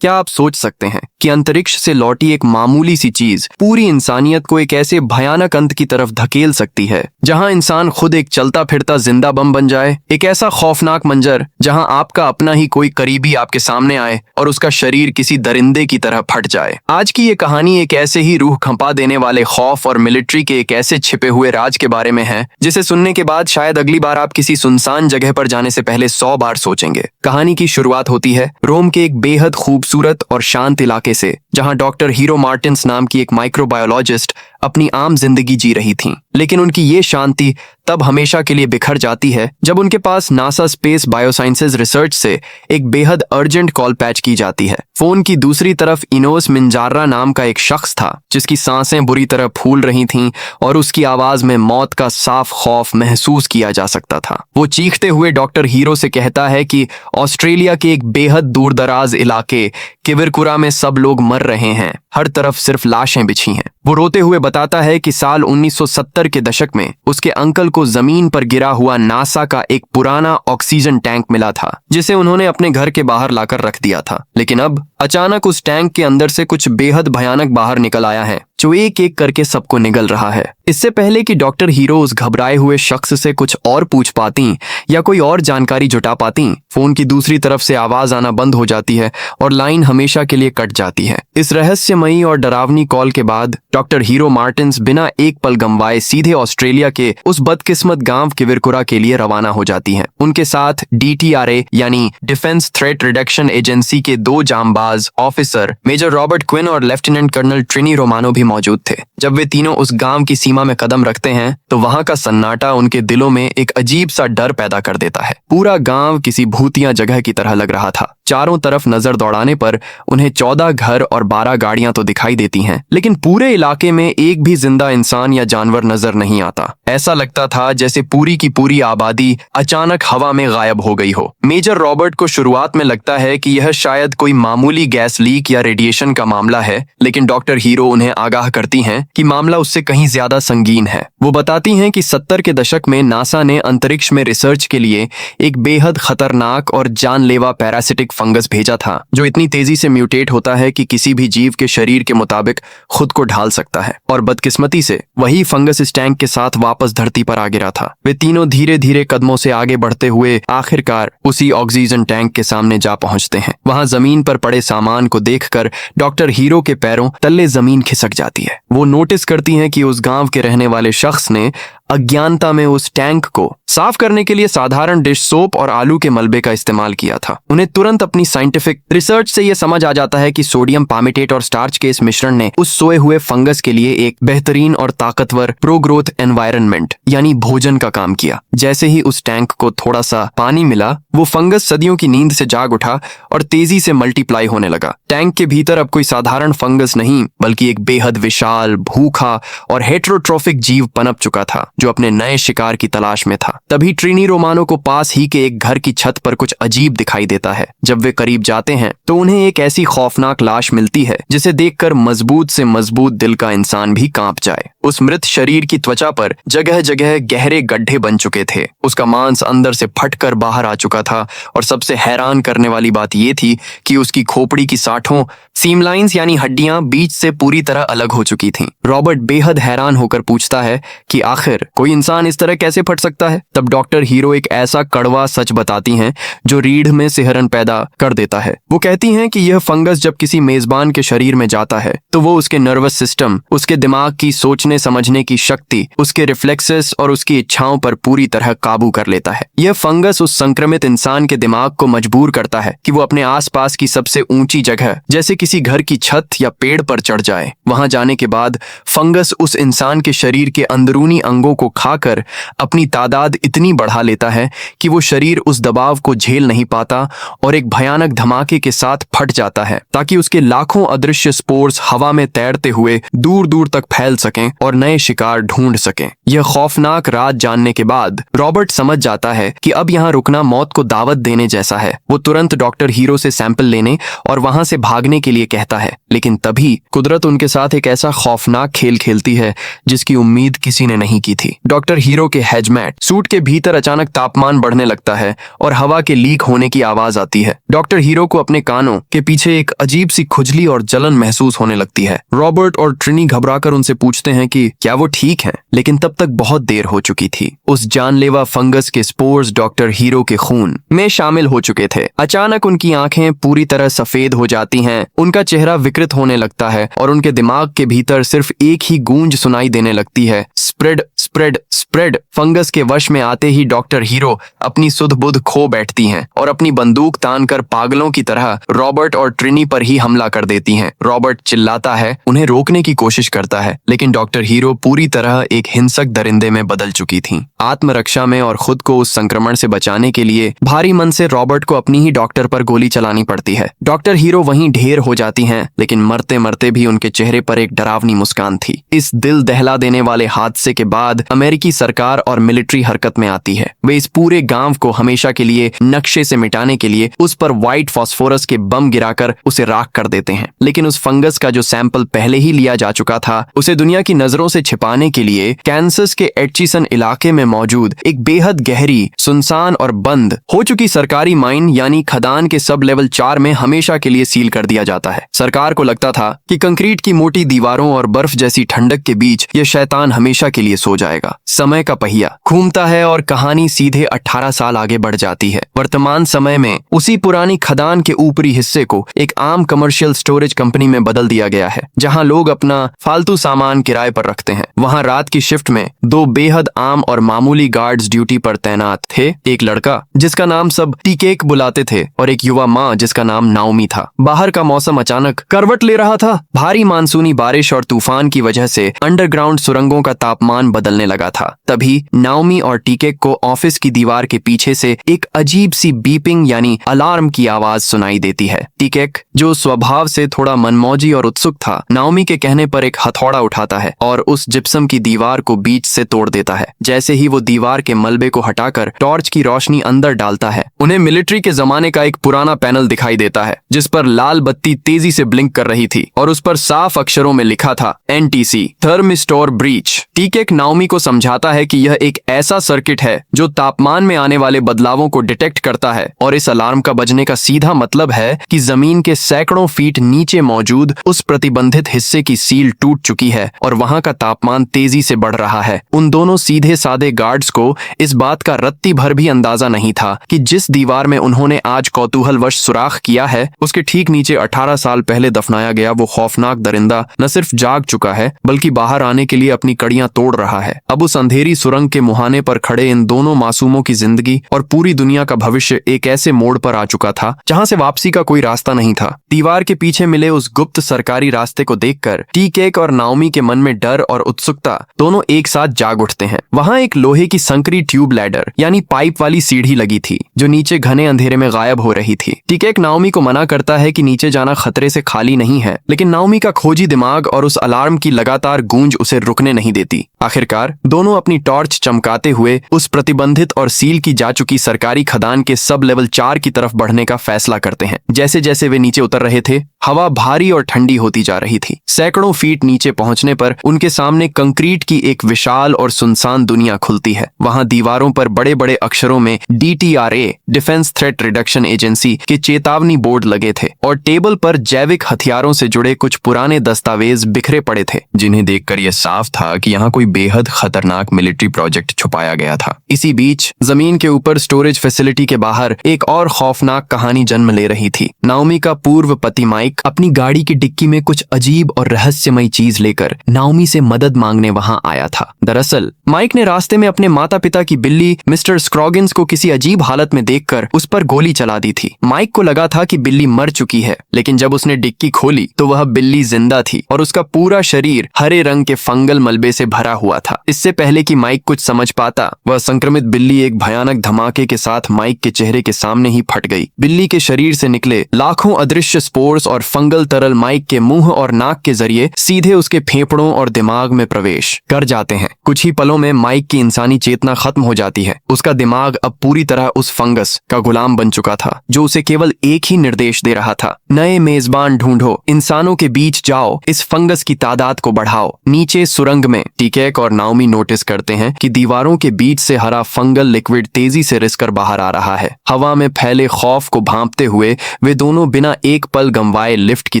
क्या आप सोच सकते हैं कि अंतरिक्ष से लौटी एक मामूली सी चीज पूरी इंसानियत को एक ऐसे भयानक अंत की तरफ धकेल सकती है, जहां इंसान खुद एक चलता फिरता जिंदा बम बन जाए। एक ऐसा खौफनाक मंजर जहां आपका अपना ही कोई करीबी आपके सामने आए और उसका शरीर किसी दरिंदे की तरह फट जाए। आज की ये कहानी एक ऐसे ही रूह खंपा देने वाले खौफ और मिलिट्री के एक ऐसे छिपे हुए राज के बारे में है, जिसे सुनने के बाद शायद अगली बार आप किसी सुनसान जगह पर जाने से पहले 100 बार सोचेंगे। कहानी की शुरुआत होती है रोम के एक बेहद खूबसूरत और शांत इलाके से, जहां डॉक्टर हीरो मार्टिन्स नाम की एक माइक्रोबायोलॉजिस्ट अपनी आम जिंदगी जी रही थीं। लेकिन उनकी ये शांति तब हमेशा के लिए बिखर जाती है जब उनके पास नासा स्पेस बायोसाइंसेज रिसर्च से एक बेहद अर्जेंट कॉल पैच की जाती है। फोन की दूसरी तरफ इनोस मिंजारा नाम का एक शख्स था, जिसकी सांसें बुरी तरह फूल रही थीं और उसकी आवाज में मौत का साफ खौफ महसूस किया जा सकता था। वो चीखते हुए डॉक्टर हीरो से कहता है कि ऑस्ट्रेलिया के एक बेहद दूरदराज इलाके किविरकुरा में सब लोग मर रहे हैं, हर तरफ सिर्फ लाशें बिछी हैं। वो रोते हुए बताता है कि साल 1970 के दशक में उसके अंकल को जमीन पर गिरा हुआ नासा का एक पुराना ऑक्सीजन टैंक मिला था, जिसे उन्होंने अपने घर के बाहर लाकर रख दिया था। लेकिन अब अचानक उस टैंक के अंदर से कुछ बेहद भयानक बाहर निकल आया है, जो एक एक करके सबको निगल रहा है। इससे पहले कि डॉक्टर हीरो उस घबराए हुए शख्स से कुछ और पूछ पाती या कोई और जानकारी जुटा पाती, फोन की दूसरी तरफ से आवाज आना बंद हो जाती है और लाइन हमेशा के लिए कट जाती है। इस रहस्यमयी और डरावनी कॉल के बाद डॉक्टर हीरो मार्टिन्स बिना एक पल गंवाए सीधे ऑस्ट्रेलिया के उस बदकिस्मत गांव किविरकुरा के लिए रवाना हो जाती हैं। उनके साथ DTRA यानी डिफेंस थ्रेट रिडक्शन एजेंसी के 2 जांबाज ऑफिसर मेजर रॉबर्ट क्विन और लेफ्टिनेंट कर्नल ट्रिनी रोमानो भी मौजूद थे। जब वे तीनों उस गांव की सीमा में कदम रखते हैं तो वहां का सन्नाटा उनके दिलों में एक अजीब सा डर पैदा कर देता है। पूरा गांव किसी भूतिया जगह की तरह लग रहा था। चारों तरफ नजर दौड़ाने पर उन्हें 14 घर और 12 गाड़ियां तो दिखाई देती हैं, लेकिन पूरे इलाके में एक भी जिंदा इंसान या जानवर नजर नहीं आता। ऐसा लगता था जैसे पूरी की पूरी आबादी अचानक हवा में गायब हो गई हो। मेजर रॉबर्ट को शुरुआत में लगता है कि यह शायद कोई मामूली गैस लीक या रेडिएशन का मामला है, लेकिन डॉक्टर हीरो उन्हें आगाह करती हैं कि मामला उससे कहीं ज्यादा संगीन है। वो बताती हैं कि 70 के दशक में नासा ने अंतरिक्ष में रिसर्च के लिए एक बेहद खतरनाक और जानलेवा पैरासिटिक फंगस भेजा था, जो इतनी तेजी से म्यूटेट होता है कि किसी भी जीव के शरीर के मुताबिक खुद को ढाल सकता है। और बदकिस्मती से वही फंगस इस टैंक के साथ वापस धरती पर आ गिरा था। वे तीनों धीरे धीरे कदमों से आगे बढ़ते हुए आखिरकार उसी ऑक्सीजन टैंक के सामने जा पहुंचते हैं। वहां जमीन पर पड़े सामान को देखकर डॉक्टर हीरो के पैरों तले जमीन खिसक जाती है। वो नोटिस करती हैं कि उस गांव के रहने वाले शख्स ने अज्ञानता में उस टैंक को साफ करने के लिए साधारण डिश सोप और आलू के मलबे का इस्तेमाल किया था। उन्हें तुरंत अपनी साइंटिफिक रिसर्च से यह समझ आ जाता है कि सोडियम पामिटेट और स्टार्च के इस मिश्रण ने उस सोए हुए फंगस के लिए एक बेहतरीन और ताकतवर प्रो ग्रोथ एनवायरनमेंट यानी भोजन का काम किया। जैसे ही उस टैंक को थोड़ा सा पानी मिला, वो फंगस सदियों की नींद से जाग उठा और तेजी से मल्टीप्लाई होने लगा। टैंक के भीतर अब कोई साधारण फंगस नहीं, बल्कि एक बेहद विशाल, भूखा और हेट्रोट्रोफिक जीव पनप चुका था, जो अपने नए शिकार की तलाश में था। तभी ट्रिनी रोमानो को पास ही के एक घर की छत पर कुछ अजीब दिखाई देता है। जब वे करीब जाते हैं तो उन्हें एक ऐसी खौफनाक लाश मिलती है जिसे देखकर मजबूत से मजबूत दिल का इंसान भी कांप जाए। उस मृत शरीर की त्वचा पर जगह जगह गहरे गड्ढे बन चुके थे। उसका मांस अंदर से फटकर बाहर आ चुका था और सबसे हैरान करने वाली बात यह थी कि उसकी खोपड़ी की साठों सीम लाइंस यानी हड्डियां बीच से पूरी तरह अलग हो चुकी थीं। रॉबर्ट बेहद हैरान होकर पूछता है कि आखिर कोई इंसान इस तरह कैसे फट सकता है। तब डॉक्टर हीरो एक ऐसा कड़वा सच बताती हैं जो रीढ़ में सिहरन पैदा कर देता है। वो कहती हैं कि यह फंगस जब किसी मेजबान के शरीर में जाता है तो वो उसके नर्वस सिस्टम, उसके दिमाग की सोचने समझने की शक्ति, उसके रिफ्लेक्सेस और उसकी इच्छाओं पर पूरी तरह काबू कर लेता है। यह फंगस उस संक्रमित इंसान के दिमाग को मजबूर करता है कि वो अपने आसपास की सबसे ऊंची जगह, जैसे किसी घर की छत या पेड़ पर चढ़ जाए। वहां जाने के बाद फंगस उस इंसान के शरीर के अंदरूनी अंगों को खाकर अपनी तादाद इतनी बढ़ा लेता है कि वो शरीर उस दबाव को झेल नहीं पाता और एक भयानक धमाके के साथ फट जाता है, ताकि उसके लाखों अदृश्य स्पोर्स हवा में तैरते हुए दूर दूर तक फैल सकें और नए शिकार ढूंढ सकें। यह खौफनाक राज जानने के बाद रॉबर्ट समझ जाता है कि अब यहाँ रुकना मौत को दावत देने जैसा है। वो तुरंत डॉक्टर हीरो से सैंपल लेने और वहां से भागने के लिए कहता है, लेकिन तभी कुदरत उनके साथ एक ऐसा खौफनाक खेल खेलती है जिसकी उम्मीद किसी ने नहीं की थी। थी। डॉक्टर हीरो के हेजमेट सूट के भीतर अचानक तापमान बढ़ने लगता है और हवा के लीक होने की आवाज आती है। डॉक्टर हीरो को अपने कानों के पीछे एक अजीब सी खुजली और जलन महसूस होने लगती है। रॉबर्ट और ट्रिनी घबराकर उनसे पूछते हैं कि क्या वो ठीक हैं, लेकिन तब तक बहुत देर हो चुकी थी। उस जानलेवा फंगस के स्पोर्स डॉक्टर हीरो के खून में शामिल हो चुके थे। अचानक उनकी आंखें पूरी तरह सफेद हो जाती हैं, उनका चेहरा विकृत होने लगता है और उनके दिमाग के भीतर सिर्फ एक ही गूंज सुनाई देने लगती है, स्प्रेड स्प्रेड स्प्रेड। फंगस के वश में आते ही डॉक्टर हीरो अपनी सुध बुध खो बैठती हैं और अपनी बंदूक तानकर पागलों की तरह रॉबर्ट और ट्रिनी पर ही हमला कर देती हैं। रॉबर्ट चिल्लाता है, उन्हें रोकने की कोशिश करता है, लेकिन डॉक्टर हीरो पूरी तरह एक हिंसक दरिंदे में बदल चुकी थीं। आत्मरक्षा में और खुद को उस संक्रमण से बचाने के लिए भारी मन से रॉबर्ट को अपनी ही डॉक्टर पर गोली चलानी पड़ती है। डॉक्टर हीरो वहीं ढेर हो जाती हैं, लेकिन मरते मरते भी उनके चेहरे पर एक डरावनी मुस्कान थी। इस दिल दहला देने वाले हादसे के बाद अमेरिकी सरकार और मिलिट्री हरकत में आती है। वे इस पूरे गांव को हमेशा के लिए नक्शे से मिटाने के लिए उस पर व्हाइट फास्फोरस के बम गिराकर उसे राख कर देते हैं। लेकिन उस फंगस का जो सैंपल पहले ही लिया जा चुका था, उसे दुनिया की नजरों से छिपाने के लिए कैंसस के एटचिसन इलाके में मौजूद एक बेहद गहरी, सुनसान और बंद हो चुकी सरकारी माइन यानी खदान के सब लेवल 4 में हमेशा के लिए सील कर दिया जाता है। सरकार को लगता था कि कंक्रीट की मोटी दीवारों और बर्फ जैसी ठंडक के बीच यह शैतान हमेशा के लिए सो जाएगा। समय का पहिया घूमता है और कहानी सीधे 18 साल आगे बढ़ जाती है। वर्तमान समय में उसी पुरानी खदान के ऊपरी हिस्से को एक आम कमर्शियल स्टोरेज कंपनी में बदल दिया गया है, जहां लोग अपना फालतू सामान किराए पर रखते हैं। वहां रात की शिफ्ट में 2 बेहद आम और मामूली गार्ड्स ड्यूटी पर तैनात थे, एक लड़का जिसका नाम सब टीकेक बुलाते थे और एक युवा माँ जिसका नाम नाओमी था। बाहर का मौसम अचानक करवट ले रहा था। भारी मानसूनी बारिश और तूफान की वजह से अंडरग्राउंड सुरंगों का तापमान बदलने लगा था। तभी नाओमी और टीकेक को ऑफिस की दीवार के पीछे से एक अजीब सी बीपिंग यानी अलार्म की आवाज सुनाई देती है। टीकेक, जो स्वभाव से थोड़ा मनमौजी और उत्सुक था, नाओमी के कहने पर एक हथौड़ा उठाता है और उस जिप्सम की दीवार को बीच से तोड़ देता है। जैसे ही वो दीवार के मलबे को हटाकर टॉर्च की रोशनी अंदर डालता है, उन्हें मिलिट्री के जमाने का एक पुराना पैनल दिखाई देता है, जिस पर लाल बत्ती तेजी से ब्लिंक कर रही थी और उस पर साफ अक्षरों में लिखा था एनटीसी, थर्मिस्टोर ब्रीच। टीकेक नाओमी को समझाता है कि यह एक ऐसा सर्किट है जो तापमान में आने वाले बदलावों को डिटेक्ट करता है और इस अलार्म का बजने का सीधा मतलब है कि जमीन के सैकड़ों फीट नीचे मौजूद उस प्रतिबंधित हिस्से की सील टूट चुकी है और वहां का तापमान तेजी से बढ़ रहा है। उन दोनों सीधे साधे गार्ड्स को इस बात का रत्ती भर भी अंदाजा नहीं था कि जिस दीवार में उन्होंने आज कौतूहलवश सुराख किया है, उसके ठीक नीचे 18 साल पहले दफनाया गया वो खौफनाक दरिंदा न सिर्फ जाग चुका है, बल्कि बाहर आने के लिए अपनी कड़ियां तोड़ रहा है। अब उस अंधेरी सुरंग के मुहाने पर खड़े इन दोनों मासूमों की जिंदगी और पूरी दुनिया का भविष्य एक ऐसे मोड़ पर आ चुका था जहां से वापसी का कोई रास्ता नहीं था। दीवार के पीछे मिले उस गुप्त सरकारी रास्ते को देखकर टीकेक और नाओमी के मन में डर और उत्सुकता दोनों एक साथ जाग उठते हैं। वहां एक लोहे की संकरी ट्यूब लैडर यानी पाइप वाली सीढ़ी लगी थी, जो नीचे घने अंधेरे में गायब हो रही थी। टीकेक नाओमी को मना करता है कि नीचे जाना खतरे से खाली नहीं है, लेकिन नाओमी का खोजी दिमाग और उस अलार्म की लगातार गूंज उसे रुकने नहीं देती। आखिरकार दोनों अपनी टॉर्च चमकाते हुए उस प्रतिबंधित और सील की जा चुकी सरकारी खदान के सब लेवल 4 की तरफ बढ़ने का फैसला करते हैं। जैसे जैसे वे नीचे उतर रहे थे, हवा भारी और ठंडी होती जा रही थी। सैकड़ों फीट नीचे पहुंचने पर उनके सामने कंक्रीट की एक विशाल और सुनसान दुनिया खुलती है। वहां दीवारों पर बड़े बड़े अक्षरों में DTRA, defence threat reduction agency के चेतावनी बोर्ड लगे थे और टेबल पर जैविक हथियारों से जुड़े कुछ पुराने दस्तावेज बिखरे पड़े थे, जिन्हें देखकर यह साफ था कि यहाँ कोई बेहद खतरनाक मिलिट्री प्रोजेक्ट छुपाया गया था। इसी बीच जमीन के ऊपर स्टोरेज फैसिलिटी के बाहर एक और खौफनाक कहानी जन्म ले रही थी। नाओमी का पूर्व पति माइक अपनी गाड़ी की डिक्की में कुछ अजीब और रहस्यमयी चीज लेकर नाओमी से मदद मांगने वहां आया था। दरअसल माइक ने रास्ते में अपने माता पिता की बिल्ली मिस्टर स्क्रॉगिन्स को किसी अजीब हालत में देखकर उस पर गोली चला दी थी। माइक को लगा था कि बिल्ली मर चुकी है, लेकिन जब उसने डिक्की खोली तो वह बिल्ली जिंदा थी और उसका पूरा शरीर हरे रंग के फंगल मलबे से भरा हुआ था। इससे पहले कि माइक कुछ समझ पाता, वह संक्रमित बिल्ली एक भयानक धमाके के साथ माइक के चेहरे के सामने ही फट गई। बिल्ली के शरीर से निकले लाखों अदृश्य स्पोर्स और और फंगल तरल माइक के मुंह और नाक के जरिए सीधे उसके फेफड़ों और दिमाग में प्रवेश कर जाते हैं। कुछ ही पलों में माइक की इंसानी चेतना खत्म हो जाती है। उसका दिमाग अब पूरी तरह उस फंगस का गुलाम बन चुका था जो उसे केवल एक ही निर्देश दे रहा था, नए मेजबान ढूंढो, इंसानों के बीच जाओ, इस फंगस की तादाद को बढ़ाओ। नीचे सुरंग में टीकेक और नाओमी नोटिस करते हैं कि दीवारों के बीच से हरा फंगल लिक्विड तेजी से रिसकर बाहर आ रहा है। हवा में फैले खौफ को भांपते हुए वे दोनों बिना एक पल गंवाए लिफ्ट की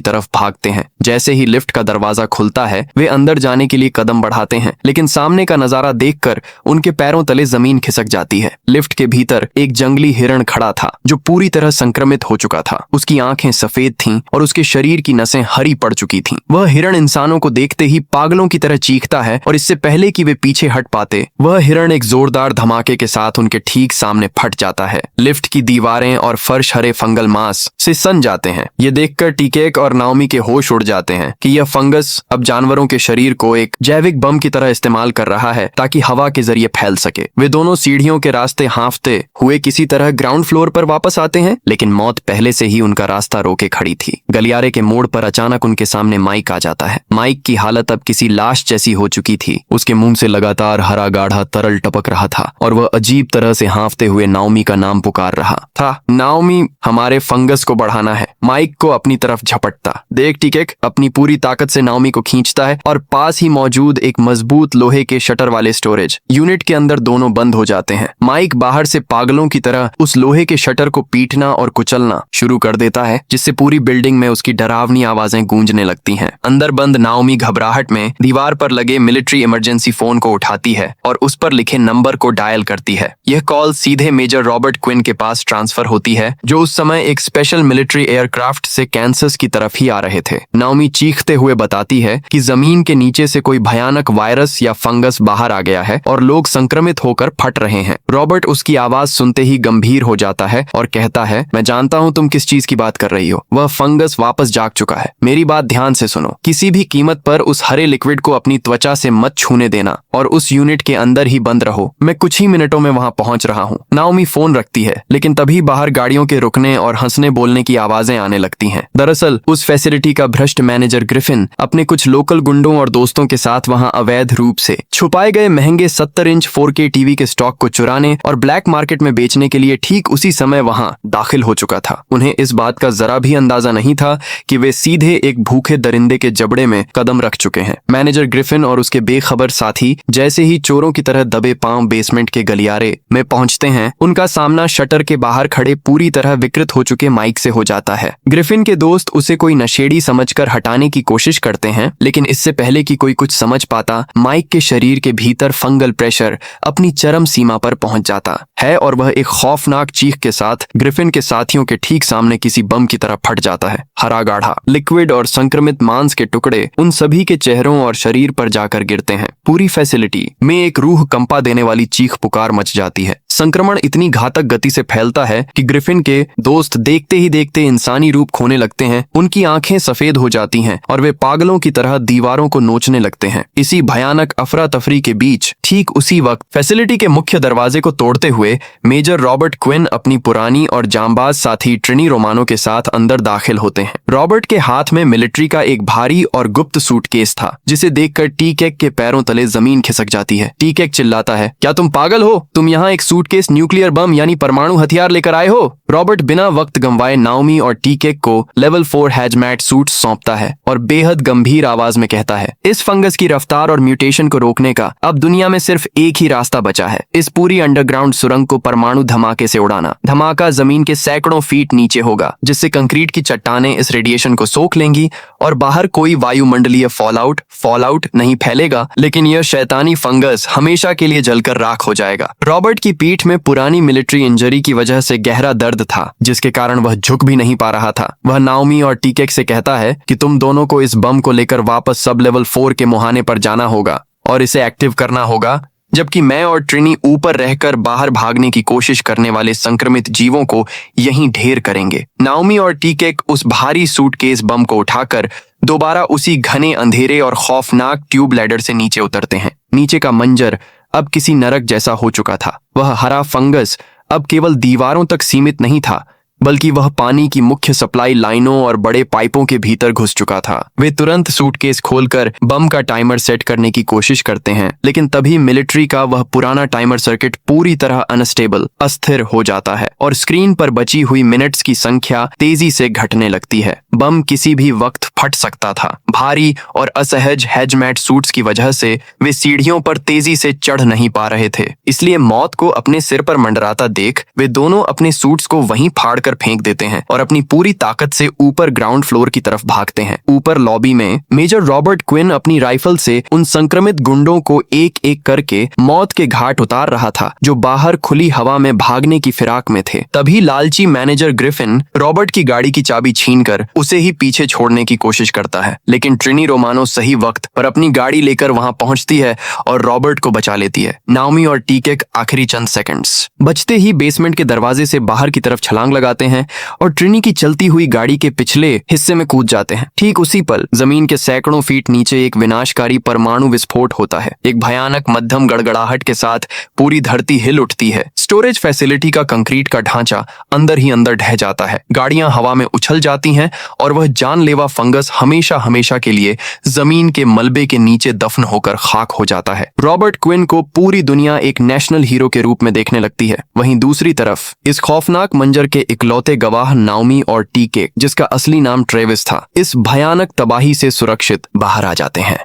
तरफ भागते हैं। जैसे ही लिफ्ट का दरवाजा खुलता है वे अंदर जाने के लिए कदम बढ़ाते हैं, लेकिन सामने का नजारा देखकर उनके पैरों तले जमीन खिसक जाती है। लिफ्ट के भीतर एक जंगली हिरण खड़ा था जो पूरी तरह संक्रमित हो चुका था। उसकी आंखें सफेद थीं और उसके शरीर की नसें हरी पड़ चुकी थीं। वह हिरण इंसानों को देखते ही पागलों की तरह चीखता है और इससे पहले कि वे पीछे हट पाते वह हिरण एक जोरदार धमाके के साथ उनके ठीक सामने फट जाता है। लिफ्ट की दीवारें और फर्श हरे फंगल मांस से सन जाते हैं। ये देखकर टीकेक और नाओमी के होश उड़ जाते हैं कि यह फंगस अब जानवरों के शरीर को एक जैविक बम की तरह इस्तेमाल कर रहा है ताकि हवा के जरिए फैल सके। वे दोनों सीढ़ियों के रास्ते हांफते हुए किसी तरह ग्राउंड फ्लोर पर वापस आते हैं, लेकिन मौत पहले से ही उनका रास्ता रोके खड़ी थी। गलियारे के मोड़ पर अचानक उनके सामने माइक आ जाता है। माइक की हालत अब किसी लाश जैसी हो चुकी थी। उसके मुंह से लगातार हरा गाढ़ा तरल टपक रहा था और वह अजीब तरह से हांफते हुए नाओमी का नाम पुकार रहा था। नाओमी, हमारे फंगस को बढ़ाना है। माइक को अपनी तरफ झपटता देख टीकेक अपनी पूरी ताकत से नाओमी को खींचता है और पास ही मौजूद एक मजबूत लोहे के शटर वाले स्टोरेज यूनिट के अंदर दोनों बंद हो जाते हैं। माइक बाहर से पागलों की तरह उस लोहे के शटर को पीटना और कुचलना शुरू कर देता है, जिससे पूरी बिल्डिंग में उसकी डरावनी आवाजें गूंजने लगती हैं। अंदर बंद नाओमी घबराहट में दीवार पर लगे मिलिट्री इमरजेंसी फोन को उठाती है और उस पर लिखे नंबर को डायल करती है। यह कॉल सीधे मेजर रॉबर्ट क्विन के पास ट्रांसफर होती है जो उस समय एक स्पेशल मिलिट्री एयरक्राफ्ट से कैंसस की तरफ ही आ रहे थे। नाओमी चीखते हुए बताती है कि जमीन के नीचे से कोई भयानक वायरस या फंगस बाहर आ गया है और लोग संक्रमित होकर फट रहे हैं। रॉबर्ट उसकी आवाज सुनते ही गंभीर हो जाता है और कहता है, मैं जानता हूं तुम किस चीज की बात कर रही हो। वह फंगस वापस जाग चुका है। मेरी बात ध्यान से सुनो। किसी भी कीमत पर उस हरे लिक्विड को अपनी त्वचा से मत छूने देना और उस यूनिट के अंदर ही बंद रहो। मैं कुछ ही मिनटों में वहां पहुंच रहा हूं। नाओमी फोन रखती है, लेकिन तभी बाहर गाड़ियों के रुकने और हंसने बोलने की आवाजें आने लगती हैं। दरअसल उस फैसिलिटी का भ्रष्ट मैनेजर ग्रिफिन अपने कुछ लोकल गुंडों और दोस्तों के साथ वहां अवैध रूप से छुपाए गए महंगे 70 इंच 4K टीवी के स्टॉक को चुराने और ब्लैक मार्केट में बेचने के लिए ठीक उसी समय वहां दाखिल हो चुका था। उन्हें इस बात का जरा भी अंदाजा नहीं था कि वे सीधे एक भूखे दरिंदे के जबड़े में कदम रख चुके हैं। मैनेजर ग्रिफिन और उसके बेखबर साथी जैसे ही चोरों की तरह दबे पांव बेसमेंट के गलियारे में पहुंचते हैं, उनका सामना शटर के बाहर खड़े पूरी तरह विकृत हो चुके माइक से हो जाता है। ग्रिफिन के दोस्त उसे कोई नशेड़ी समझकर हटाने की कोशिश करते हैं, लेकिन इससे पहले कि कोई कुछ समझ पाता, माइक के शरीर के भीतर फंगल प्रेशर अपनी चरम सीमा पर पहुंच जाता है और वह एक खौफनाक चीख के साथ ग्रिफिन के साथियों के ठीक सामने किसी बम की तरह फट जाता है। हरा गाढ़ा लिक्विड और संक्रमित मांस के टुकड़े उन सभी के चेहरों और शरीर पर जाकर गिरते हैं। पूरी फैसिलिटी में एक रूह कंपा देने वाली चीख पुकार मच जाती है। संक्रमण इतनी घातक गति से फैलता है कि ग्रिफिन के दोस्त देखते ही देखते इंसानी रूप खोने लगते हैं। उनकी आंखें सफेद हो जाती हैं और वे पागलों की तरह दीवारों को नोचने लगते हैं। इसी भयानक अफरा तफरी के बीच ठीक उसी वक्त फैसिलिटी के मुख्य दरवाजे को तोड़ते हुए मेजर रॉबर्ट क्विन अपनी पुरानी और जांबाज साथी ट्रिनी रोमानो के साथ अंदर दाखिल होते हैं। रॉबर्ट के हाथ में मिलिट्री का एक भारी और गुप्त सूटकेस था, जिसे देखकर टीकेक के पैरों तले जमीन खिसक जाती है। टीकेक चिल्लाता है, क्या तुम पागल हो? तुम यहाँ एक सूटकेस न्यूक्लियर बम यानी परमाणु हथियार लेकर आए हो? रॉबर्ट बिना वक्त गंवाए नाओमी और टीकेक को लेवल 4 हैजमैट सूट सौंपता है और बेहद गंभीर आवाज में कहता है, इस फंगस की रफ्तार और म्यूटेशन को रोकने का अब दुनिया में सिर्फ एक ही रास्ता बचा है, इस पूरी अंडरग्राउंड सुरंग को परमाणु धमाके से उड़ाना। धमाका जमीन के सैकड़ों फीट नीचे होगा, जिससे कंक्रीट की चट्टानें इस रेडिएशन को सोख लेंगी और बाहर कोई वायुमंडलीय फॉलआउट नहीं फैलेगा, लेकिन यह शैतानी फंगस हमेशा के लिए जलकर राख हो जाएगा। रॉबर्ट की पीठ में पुरानी मिलिट्री इंजरी की वजह से गहरा दर्द था, जिसके कारण वह झुक भी नहीं पा रहा था। वह नाओमी और टीकेक से कहता है कि तुम दोनों को इस बम को लेकर वापस सब लेवल 4 के मुहाने पर जाना होगा और इसे एक्टिव करना होगा, जबकि मैं और ट्रिनी ऊपर रहकर बाहर भागने की कोशिश करने वाले संक्रमित जीवों को यहीं ढेर करेंगे। नाओमी और टीकेक उस भारी सूटकेस बम को उठाकर दोबारा उसी घने अंधेरे और खौफनाक ट्यूब लैडर से नीचे उतरते हैं। नीचे का मंजर अब किसी नरक जैसा हो चुका था। वह हरा फंगस अब केवल दीवारों तक सीमित नहीं था, बल्कि वह पानी की मुख्य सप्लाई लाइनों और बड़े पाइपों के भीतर घुस चुका था। वे तुरंत सूटकेस खोलकर बम का टाइमर सेट करने की कोशिश करते हैं, लेकिन तभी मिलिट्री का वह पुराना टाइमर सर्किट पूरी तरह अनस्टेबल अस्थिर हो जाता है और स्क्रीन पर बची हुई मिनट्स की संख्या तेजी से घटने लगती है। बम किसी भी वक्त फट सकता था। भारी और असहज हैजमैट सूट्स की वजह से वे सीढ़ियों पर तेजी से चढ़ नहीं पा रहे थे, इसलिए मौत को अपने सिर पर मंडराता देख वे दोनों अपने सूट्स को वहीं फाड़कर फेंक देते हैं और अपनी पूरी ताकत से ऊपर ग्राउंड फ्लोर की तरफ भागते हैं। ऊपर लॉबी में मेजर रॉबर्ट क्विन अपनी राइफल से उन संक्रमित गुंडों को एक एक करके मौत के घाट उतार रहा था जो बाहर खुली हवा में भागने की फिराक में थे। तभी लालची मैनेजर ग्रिफिन रॉबर्ट की गाड़ी की चाबी छीनकर उसे ही पीछे छोड़ने की कोशिश करता है, लेकिन ट्रिनी रोमानो सही वक्त पर अपनी गाड़ी लेकर वहां पहुंचती है और रॉबर्ट को बचा लेती है। नाओमी और टीकेक आखिरी चंद सेकंड्स बचते ही बेसमेंट के दरवाजे से बाहर की तरफ छलांग लगाते हैं और ट्रिनी की चलती हुई गाड़ी के पिछले हिस्से में कूद जाते हैं। ठीक उसी पल जमीन के सैकड़ों फीट नीचे एक विनाशकारी परमाणु विस्फोट होता है। एक भयानक मध्यम गड़गड़ाहट के साथ पूरी धरती हिल उठती है। स्टोरेज फैसिलिटी का कंक्रीट का ढांचा अंदर ही अंदर ढह जाता है। गाड़ियां हवा में उछल जाती हैं और वह जानलेवा फंगस हमेशा हमेशा के लिए जमीन के मलबे के नीचे दफन होकर खाक हो जाता है। रॉबर्ट क्विन को पूरी दुनिया एक नेशनल हीरो के रूप में देखने लगती है। वहीं दूसरी तरफ इस खौफनाक मंजर के इकलौते गवाह नाओमी और टीके, जिसका असली नाम ट्रेविस था, इस भयानक तबाही से सुरक्षित बाहर आ जाते हैं।